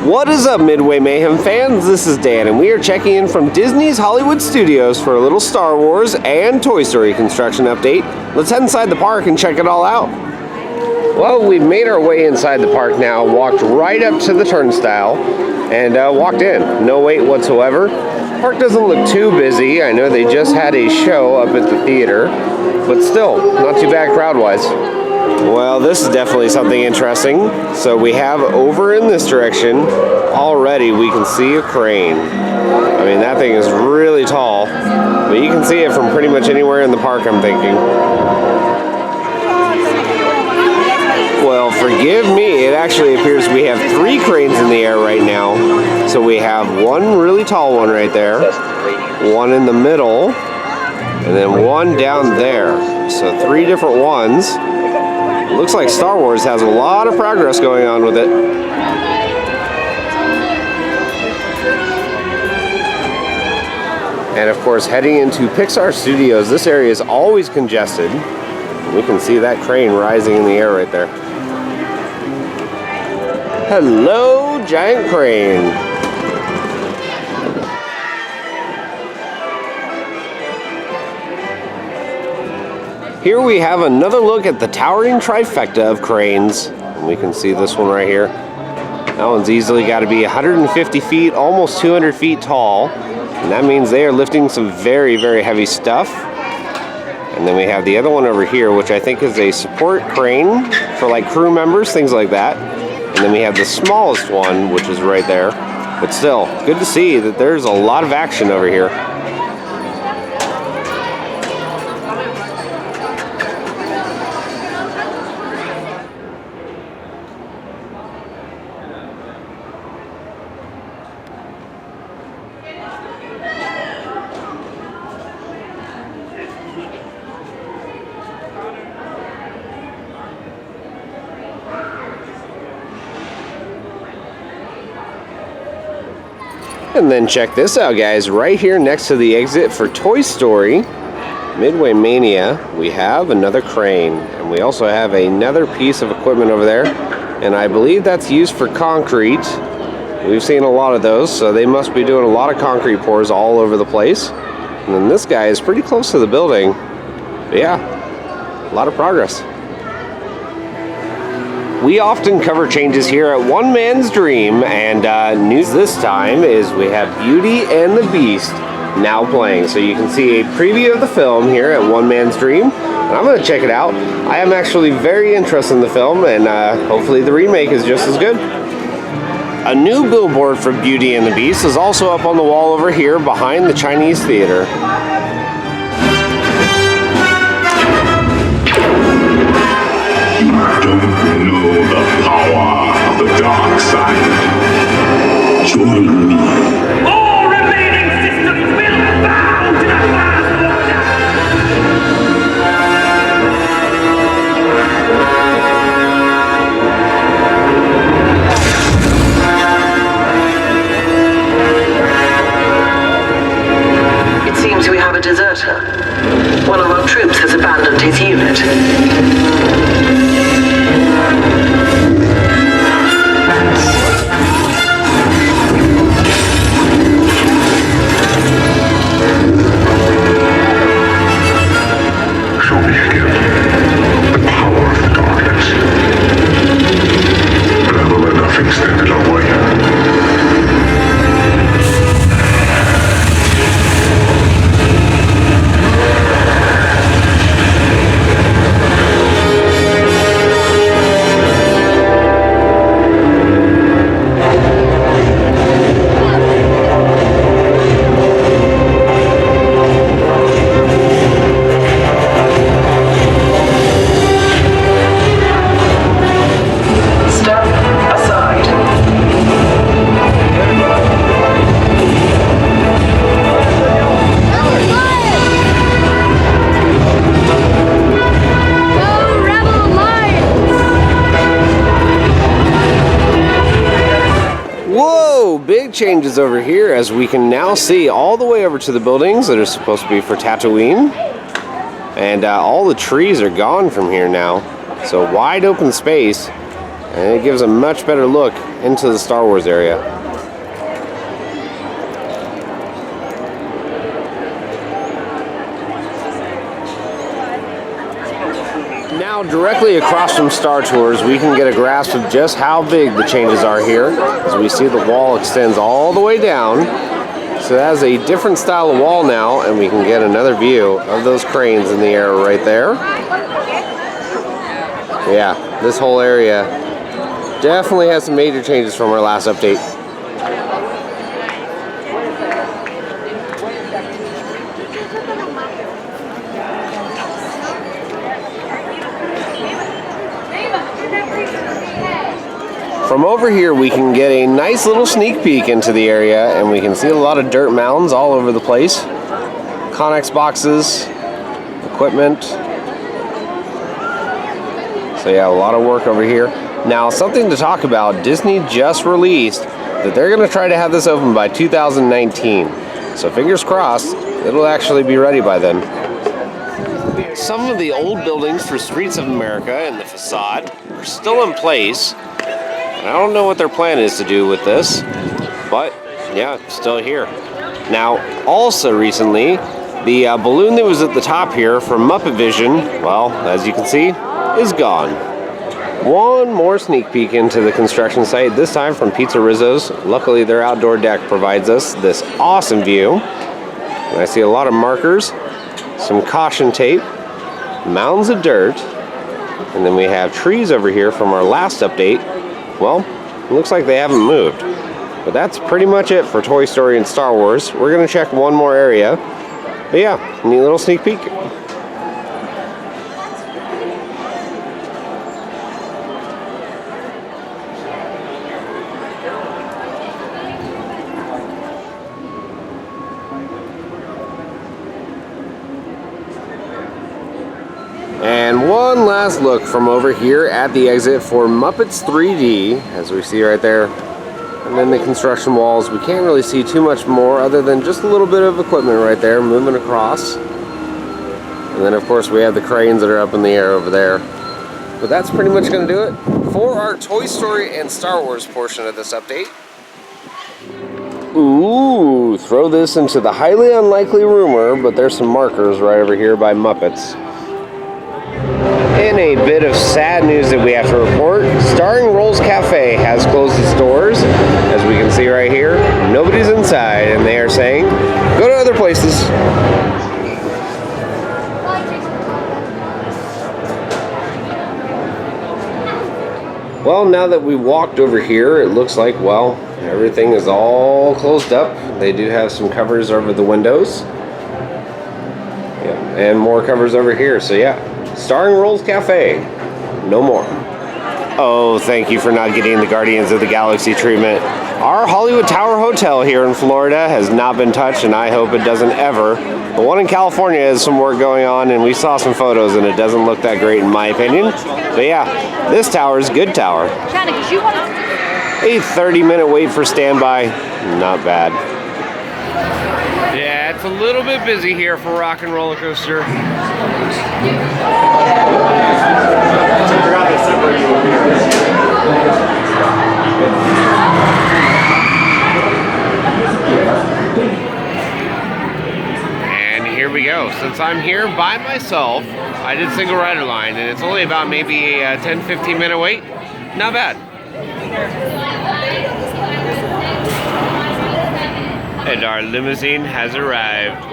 What is up, Midway Mayhem fans? This is Dan, and we are checking in from Disney's Hollywood Studios for a little Star Wars and Toy Story construction update. Let's head inside the park and check it all out. Well, we've made our way inside the park now, walked right up to the turnstile, and walked in. No wait whatsoever. The park doesn't look too busy. I know they just had a show up at the theater, but still, not too bad crowd-wise. Well, this is definitely something interesting. So we have over in this direction, already we can see a crane. I mean, that thing is really tall, but you can see it from pretty much anywhere in the park, I'm thinking. Well, forgive me, it actually appears we have 3 cranes in the air right now. So we have one really tall one right there, one in the middle, and then one down there. So 3 different ones. Looks like Star Wars has a lot of progress going on with it. And of course, heading into Pixar Studios, this area is always congested. We can see that crane rising in the air right there. Hello, giant crane. Here we have another look at the towering trifecta of cranes. And we can see this one right here. That one's easily got to be 150 feet, almost 200 feet tall. And that means they are lifting some very, very heavy stuff. And then we have the other one over here, which I think is a support crane for like crew members, things like that. And then we have the smallest one, which is right there. But still, good to see that there's a lot of action over here. And then check this out, guys. Right here next to the exit for Toy Story Midway Mania, we have another crane. And we also have another piece of equipment over there. And I believe that's used for concrete. We've seen a lot of those, so they must be doing a lot of concrete pours all over the place. And then this guy is pretty close to the building. But yeah, a lot of progress. We often cover changes here at One Man's Dream, and news this time is we have Beauty and the Beast now playing. So you can see a preview of the film here at One Man's Dream, and I'm going to check it out. I am actually very interested in the film, and hopefully the remake is just as good. A new billboard for Beauty and the Beast is also up on the wall over here behind the Chinese theater. Don't know the power of the dark side. Join me. All remaining systems will bow to the last order. It seems we have a deserter. One of our troops has abandoned his unit. Big changes over here, as we can now see all the way over to the buildings that are supposed to be for Tatooine, and all the trees are gone from here now, so wide open space. And it gives a much better look into the Star Wars area. Now, directly across from Star Tours, we can get a grasp of just how big the changes are here. As we see, the wall extends all the way down. So that is a different style of wall now, and we can get another view of those cranes in the air right there. Yeah, this whole area definitely has some major changes from our last update. From over here, we can get a nice little sneak peek into the area, and we can see a lot of dirt mounds all over the place. Connex boxes, equipment. So yeah, a lot of work over here. Now, something to talk about, Disney just released that they're going to try to have this open by 2019. So fingers crossed, it'll actually be ready by then. Some of the old buildings for Streets of America and the facade are still in place. I don't know what their plan is to do with this, but yeah, it's still here. Now, also recently, the balloon that was at the top here from Muppet Vision, well, as you can see, is gone. One more sneak peek into the construction site, this time from Pizza Rizzo's. Luckily, their outdoor deck provides us this awesome view. And I see a lot of markers, some caution tape, mounds of dirt, and then we have trees over here from our last update. Well, it looks like they haven't moved. But that's pretty much it for Toy Story and Star Wars. We're going to check one more area. But yeah, neat little sneak peek. And one last look from over here at the exit for Muppets 3D, as we see right there. And then the construction walls, we can't really see too much more other than just a little bit of equipment right there moving across. And then of course we have the cranes that are up in the air over there. But that's pretty much going to do it for our Toy Story and Star Wars portion of this update. Ooh, throw this into the highly unlikely rumor, but there's some markers right over here by Muppets. In a bit of sad news that we have to report, Starring Rolls Cafe has closed its doors. As we can see right here, nobody's inside, and they are saying, go to other places. Well, now that we walked over here, it looks like, well, everything is all closed up. They do have some covers over the windows. Yeah, and more covers over here, so yeah. Starring Rolls Cafe, no more. Oh, thank you for not getting the Guardians of the Galaxy treatment. Our Hollywood Tower Hotel here in Florida has not been touched, and I hope it doesn't ever. The one in California has some work going on, and we saw some photos, and it doesn't look that great in my opinion. But yeah, this tower is a good tower. A 30-minute wait for standby, not bad. Yeah, it's a little bit busy here for Rock and Roller Coaster. And here we go. Since I'm here by myself, I did single rider line, and it's only about maybe a 10-15 minute wait. Not bad. And our limousine has arrived.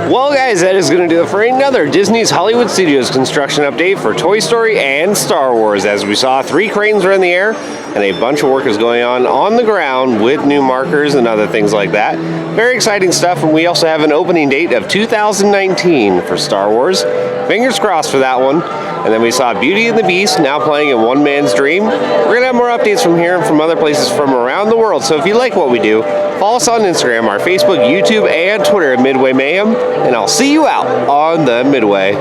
Well guys, that is going to do it for another Disney's Hollywood Studios construction update for Toy Story and Star Wars. As we saw, 3 cranes are in the air and a bunch of work is going on the ground with new markers and other things like that. Very exciting stuff, and we also have an opening date of 2019 for Star Wars. Fingers crossed for that one. And then we saw Beauty and the Beast now playing in One Man's Dream. We're going to have more updates from here and from other places from around the world. So if you like what we do, follow us on Instagram, our Facebook, YouTube, and Twitter at Midway Mayhem. And I'll see you out on the Midway.